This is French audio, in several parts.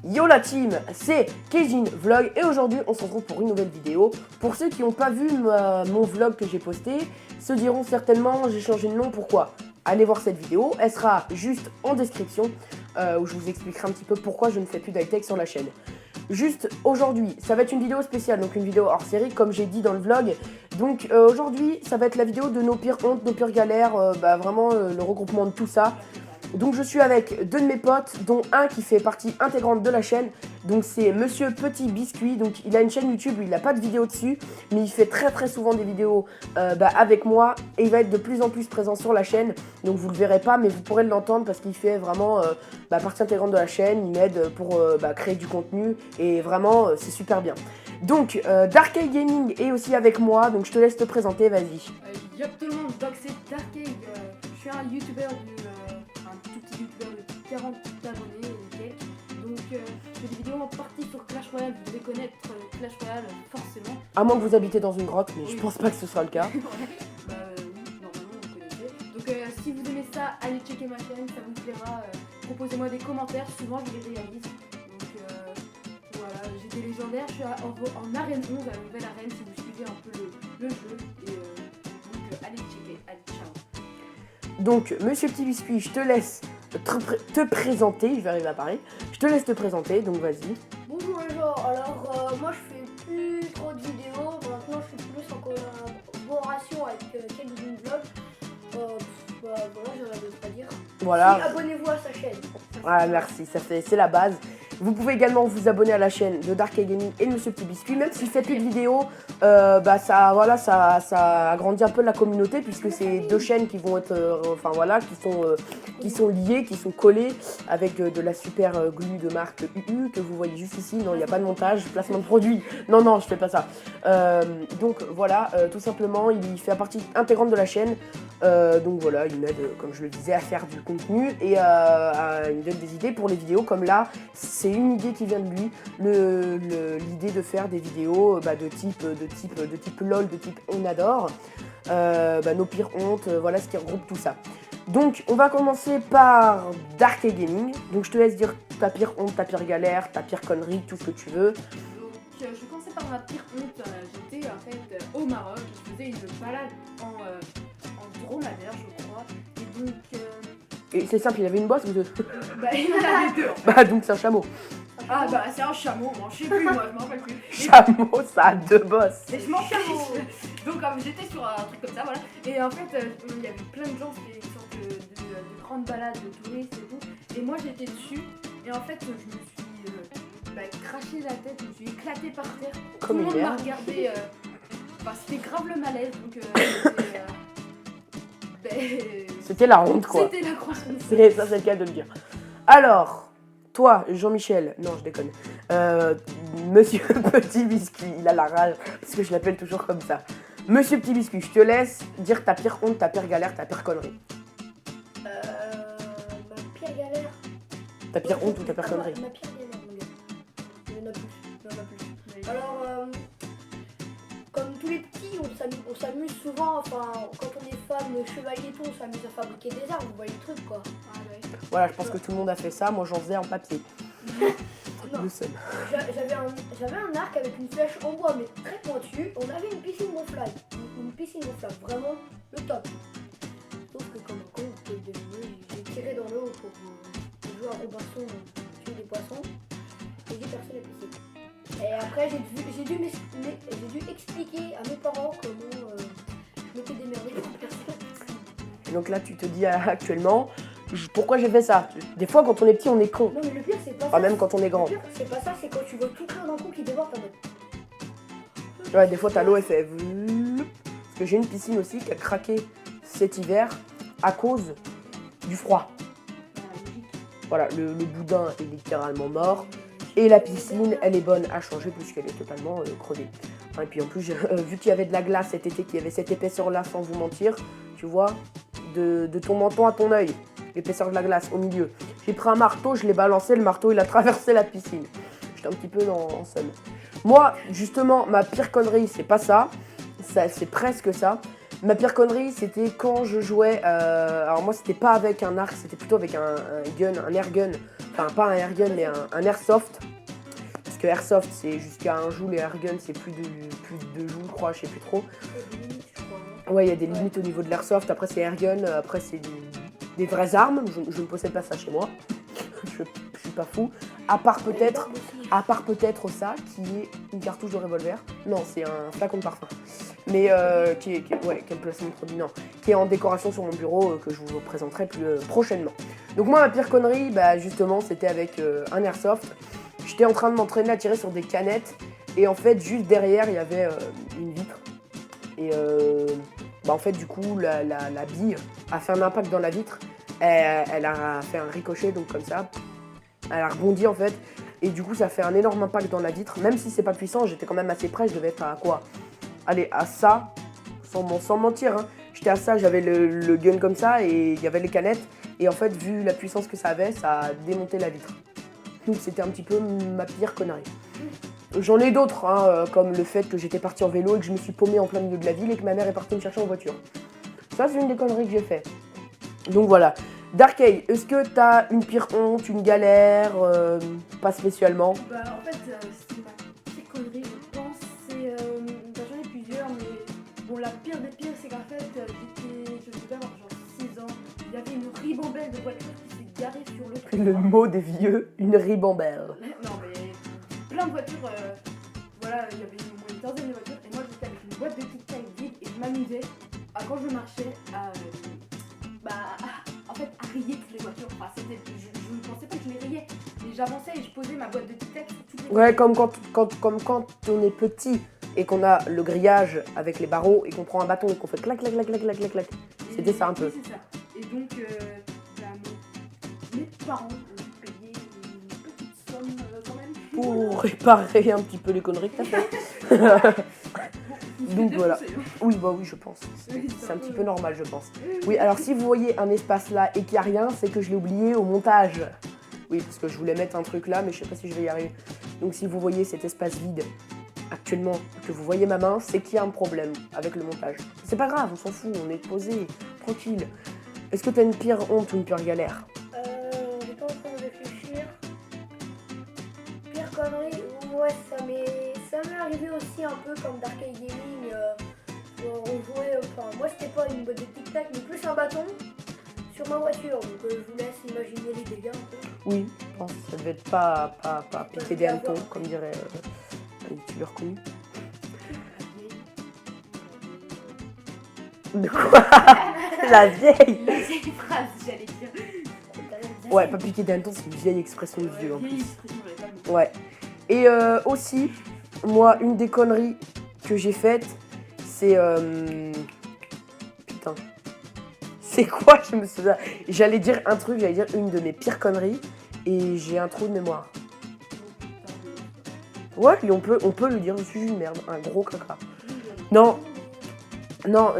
Yo la team, c'est Keijin Vlog et aujourd'hui on se retrouve pour une nouvelle vidéo. Pour ceux qui n'ont pas vu mon vlog que j'ai posté, se diront certainement j'ai changé de nom, pourquoi? Allez voir cette vidéo, elle sera juste en description où je vous expliquerai un petit peu pourquoi je ne fais plus d'high-tech sur la chaîne. Juste aujourd'hui, ça va être une vidéo spéciale, donc une vidéo hors série comme j'ai dit dans le vlog. Donc aujourd'hui, ça va être la vidéo de nos pires hontes, nos pires galères, vraiment le regroupement de tout ça. Donc je suis avec deux de mes potes, dont un qui fait partie intégrante de la chaîne. Donc c'est Monsieur Petit Biscuit. Donc il a une chaîne YouTube, il n'a pas de vidéo dessus, mais il fait très souvent des vidéos avec moi. Et il va être de plus en plus présent sur la chaîne. Donc vous le verrez pas, mais vous pourrez l'entendre parce qu'il fait vraiment partie intégrante de la chaîne. Il m'aide pour créer du contenu et vraiment c'est super bien. Donc Darkey Gaming est aussi avec moi, donc je te laisse te présenter, vas-y. Yop tout le monde, donc c'est Darkey, je suis un youtubeur un tout petit youtubeur de 40 abonnés et quelques. Donc je fais des vidéos en partie sur Clash Royale, vous devez connaître Clash Royale forcément. À moins que vous habitez dans une grotte, mais oui. Je pense pas que ce sera le cas. Oui, normalement vous connaissez. Donc si vous aimez ça, allez checker ma chaîne, ça vous plaira. Proposez-moi des commentaires, souvent je les réalise. Donc voilà, j'ai des légendaires, je suis en arène 11, à la nouvelle arène, si vous suivez un peu le jeu. Et donc allez checker, allez, ciao. Donc, Monsieur Petit Biscuit, je te laisse te présenter, je vais arriver à parler. Je te laisse te présenter, donc vas-y. Bonjour les gens, alors moi je fais plus trop de vidéos, maintenant je suis plus en collaboration avec Keijin Vlog. Voilà, j'en avais pas à dire. Voilà. Et abonnez-vous à sa chaîne. Ah, merci, c'est la base. Vous pouvez également vous abonner à la chaîne de Darkey Gaming et de Monsieur Petit Biscuit. Même s'il fait plus de vidéos, ça agrandit un peu la communauté puisque c'est deux chaînes qui vont être, qui sont liées, qui sont collées avec de la super glue de marque UU que vous voyez juste ici. Non, il n'y a pas de montage, placement de produit. Non, je fais pas ça. Donc voilà, tout simplement, il fait partie intégrante de la chaîne. Donc voilà, il m'aide, comme je le disais, à faire du contenu et il me donne des idées pour les vidéos comme là. C'est une idée qui vient de lui, l'idée de faire des vidéos de type LOL, de type on adore, nos pires hontes, voilà ce qui regroupe tout ça. Donc on va commencer par Darkey Gaming. Donc je te laisse dire ta pire honte, ta pire galère, ta pire connerie, tout ce que tu veux. Donc je vais commencer par ma pire honte. J'étais en fait au Maroc, je faisais une balade en dromadaire je crois. Et donc et c'est simple, il avait une bosse ou deux? il en avait deux. Donc c'est un chameau. Ah c'est un chameau, je sais plus moi, je m'en rappelle plus. Chameau, ça a deux bosses. Et je m'en fiche. Donc j'étais sur un truc comme ça, voilà. Et en fait, il y avait plein de gens, c'était une sorte de grande balade de touristes et tout. Et moi j'étais dessus, et en fait je me suis craché la tête, je me suis éclaté par terre. Comme tout le une monde m'a merde. regardé, c'était grave le malaise, donc c'était la honte quoi. C'était la grosse honte. Ça c'est le cas de le dire. Alors, toi, Jean-Michel, non je déconne, Monsieur Petit Biscuit, il a la rage parce que je l'appelle toujours comme ça. Monsieur Petit Biscuit, je te laisse dire ta pire honte, ta pire galère, ta pire connerie. Ma pire galère. Ta pire honte ou ta pire connerie? Ma pire galère, mon gars. Il y en a plus. Alors, comme tous les petits, on s'amuse souvent, enfin, quand on est fan de chevalier et tout, on s'amuse à fabriquer des armes, vous voyez le truc quoi. Ah ouais. Voilà, je pense que tout le monde a fait ça, moi j'en faisais en papier. Non. Le seul. J'avais un arc avec une flèche en bois mais très pointue. On avait une piscine gonflable. Une piscine gonflable, vraiment le top. Sauf que comme un con, vous pouvez le deviner, j'ai tiré dans l'eau pour jouer à Robinson, tuer des poissons. Et j'ai percé la piscine. Et après j'ai dû expliquer à mes parents comment je m'étais démerdée pour percer la piscine. Et donc là tu te dis actuellement, pourquoi j'ai fait ça? Des fois quand on est petit on est con. Non mais le pire c'est pas Enfin, ça. même quand on est grand. Le pire c'est pas ça, c'est quand tu vois tout plein d'un coup qui dévore ta mode. Ouais, des fois t'as l'eau elle fait vloup. Parce que j'ai une piscine aussi qui a craqué cet hiver à cause du froid. Voilà, le boudin est littéralement mort. Et la piscine, elle est bonne à changer puisqu'elle est totalement crevée. Et puis en plus, vu qu'il y avait de la glace cet été, qu'il y avait cette épaisseur-là, sans vous mentir, tu vois, de ton menton à ton œil, l'épaisseur de la glace au milieu. J'ai pris un marteau, je l'ai balancé, le marteau il a traversé la piscine. J'étais un petit peu en somme. Moi, justement, ma pire connerie, c'est pas ça. C'est presque ça. Ma pire connerie, c'était quand je jouais. Alors moi, c'était pas avec un arc, c'était plutôt avec un gun, un air gun. enfin pas un airgun mais un airsoft. Parce que airsoft c'est jusqu'à 1 joule et airgun c'est plus de 2 joules je crois, je sais plus trop. Ouais, il y a des limites au niveau de l'airsoft, après c'est airgun, après c'est des vraies armes, je ne possède pas ça chez moi, je suis pas fou. À part peut-être ça qui est une cartouche de revolver, non c'est un flacon de parfum, mais quel placement de produit, non, qui est en décoration sur mon bureau que je vous présenterai plus prochainement. Donc moi ma pire connerie, bah justement c'était avec un airsoft, j'étais en train de m'entraîner à tirer sur des canettes et en fait juste derrière il y avait une vitre et en fait du coup la bille a fait un impact dans la vitre, elle a fait un ricochet donc comme ça, elle a rebondi en fait et du coup ça fait un énorme impact dans la vitre, même si c'est pas puissant, j'étais quand même assez près, je devais être à quoi, allez à ça, sans mentir, hein. J'étais à ça, j'avais le gun comme ça et il y avait les canettes et en fait vu la puissance que ça avait, ça a démonté la vitre. Donc c'était un petit peu ma pire connerie. J'en ai d'autres, hein, comme le fait que j'étais parti en vélo et que je me suis paumé en plein milieu de la ville et que ma mère est partie me chercher en voiture. Ça c'est une des conneries que j'ai fait. Donc voilà. Darkey, est-ce que t'as une pire honte, une galère, pas spécialement? Bah en fait, c'est ma pire connerie, je pense. C'est, j'en ai plusieurs, mais bon, la pire des pires, c'est qu'en fait, je devais avoir genre 6 ans. Il y avait une ribambelle de voitures qui s'est garée sur le trottoir. Le mot des vieux, une ribambelle. Non mais plein de voitures, voilà, il y avait au moins une quinzaine de voitures et moi j'étais avec une boîte de Tic Tac vide et je m'amusais quand je marchais en fait à rayer toutes les voitures. Enfin, je ne pensais pas que je les rayais, mais j'avançais et je posais ma boîte de Tic Tac sur toutes les Ouais, voitures. comme quand on est petit et qu'on a le grillage avec les barreaux et qu'on prend un bâton et qu'on fait clac clac clac clac clac clac clac. C'était ça un peu. Oui, c'est ça. Et donc, mes parents ont payé une petite somme quand même. Pour réparer un petit peu les conneries que t'as fait. Donc voilà. Oui, bah oui, je pense. C'est un petit peu normal, je pense. Oui, alors si vous voyez un espace là et qu'il n'y a rien, c'est que je l'ai oublié au montage. Oui, parce que je voulais mettre un truc là, mais je sais pas si je vais y arriver. Donc si vous voyez cet espace vide actuellement, que vous voyez ma main, c'est qu'il y a un problème avec le montage. C'est pas grave, on s'en fout, on est posé, tranquille. Est-ce que t'as une pire honte ou une pire galère? J'étais en train de réfléchir. Pire connerie, ouais, ça m'est arrivé aussi un peu comme Darkey Gaming. On jouait, moi c'était pas une boîte de Tic Tac, mais plus un bâton sur ma voiture. Donc je vous laisse imaginer les dégâts un peu. Oui, je pense que ça devait être pas piquer des hannetons, comme dirait un youtubeur connu. De quoi? La vieille. La vieille phrase, j'allais dire. Ouais, pas piquer des hannetons, c'est une vieille expression de vieux en Vieille plus. expression, j'avais pas le mot. Ouais. Et aussi, moi, une des conneries que j'ai faites, c'est... Putain. C'est quoi? Je me souviens. J'allais dire un truc, j'allais dire une de mes pires conneries, et j'ai un trou de mémoire. Ouais, et on peut le dire, je suis une merde, un gros caca. Non,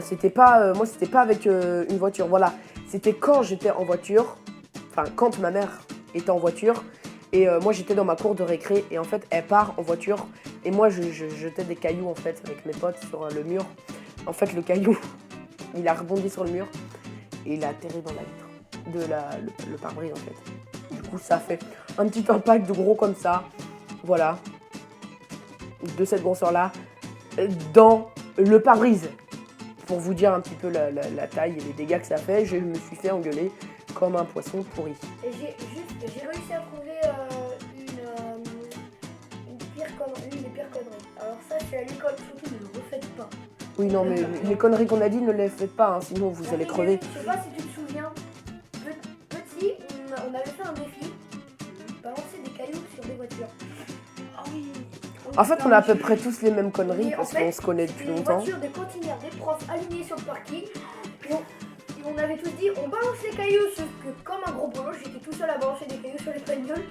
c'était pas... moi, c'était pas avec une voiture, voilà. C'était quand j'étais en voiture, enfin, quand ma mère était en voiture, et moi, j'étais dans ma cour de récré, et en fait, elle part en voiture, et moi, je jetais des cailloux, en fait, avec mes potes sur le mur. En fait, le caillou, il a rebondi sur le mur, et il a atterri dans la vitre, le pare-brise, en fait. Du coup, ça a fait un petit impact de gros comme ça, voilà, de cette grosseur-là, dans le pare-brise. Pour vous dire un petit peu la taille et les dégâts que ça fait, je me suis fait engueuler comme un poisson pourri. Et j'ai réussi à trouver une des pires conneries. Alors ça, c'est à l'école, surtout ne le refaites pas. Oui, non, mais les conneries qu'on a dit, ne les faites pas, hein, sinon vous allez crever. Je sais pas si tu te souviens, petit, on avait fait un défi, balancer des cailloux sur des voitures. Ah oui. En fait, on a à peu près tous les mêmes conneries Et parce en fait, qu'on se connaît depuis les longtemps. voitures des cantinières, des profs alignés sur le parking. Et on avait tous dit, on balance les cailloux, sauf que comme un gros bolos, j'étais tout seul à balancer des cailloux sur les bagnoles.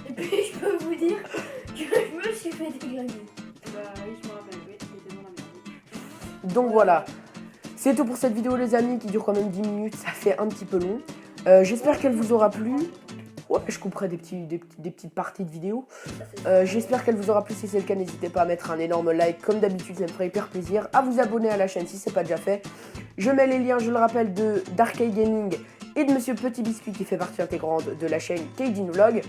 Et puis je peux vous dire que je me suis fait déglinguer. Bah oui, je me rappelle, oui, j'étais dans la merde. Donc voilà. C'est tout pour cette vidéo, les amis, qui dure quand même 10 minutes. Ça fait un petit peu long. J'espère qu'elle vous aura plu. Ouais, je couperai des petites parties de vidéo. J'espère qu'elle vous aura plu. Si c'est le cas, n'hésitez pas à mettre un énorme like. Comme d'habitude, ça me ferait hyper plaisir. À vous abonner à la chaîne si ce n'est pas déjà fait. Je mets les liens, je le rappelle, de Darkey Gaming, et de Monsieur Petit Biscuit qui fait partie intégrante de la chaîne Keijin Vlog.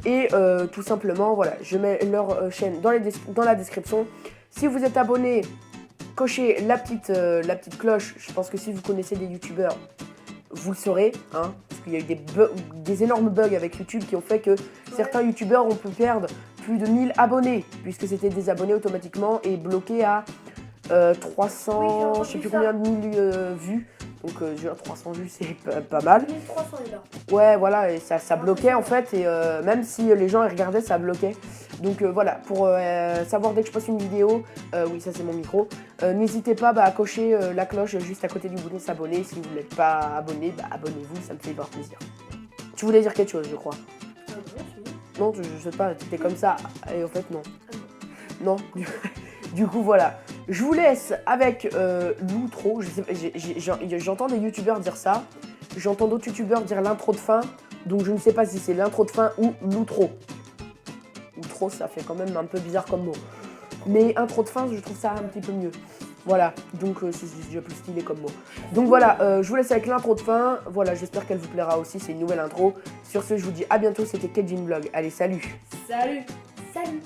Et tout simplement, voilà, je mets leur chaîne dans la description. Si vous êtes abonné, cochez la petite cloche. Je pense que si vous connaissez des youtubeurs, vous le saurez, hein, parce qu'il y a eu des énormes bugs avec YouTube qui ont fait que certains youtubeurs ont pu perdre plus de 1000 abonnés, puisque c'était désabonné automatiquement et bloqué à 300, Oui, je sais plus combien de mille vues. Donc genre 300 vues, c'est pas mal. 1300 est là. Ouais, voilà, et ça bloquait en fait, et même si les gens ils regardaient, ça bloquait. Donc voilà, pour savoir dès que je poste une vidéo, oui, ça c'est mon micro, n'hésitez pas à cocher la cloche juste à côté du bouton s'abonner. Si vous n'êtes pas abonné, abonnez-vous, ça me fait voir plaisir. Tu voulais dire quelque chose, je crois. Non, je sais pas, t'étais comme ça, et en fait non. Non, du coup voilà. Je vous laisse avec l'outro. J'entends des youtubeurs dire ça. J'entends d'autres youtubeurs dire l'intro de fin. Donc je ne sais pas si c'est l'intro de fin ou l'outro. Outro, ça fait quand même un peu bizarre comme mot. Mais intro de fin, je trouve ça un petit peu mieux. Voilà, donc c'est déjà plus stylé comme mot. Donc voilà, je vous laisse avec l'intro de fin. Voilà, j'espère qu'elle vous plaira aussi. C'est une nouvelle intro. Sur ce, je vous dis à bientôt. C'était Keijin Vlog. Allez, salut. Salut. Salut.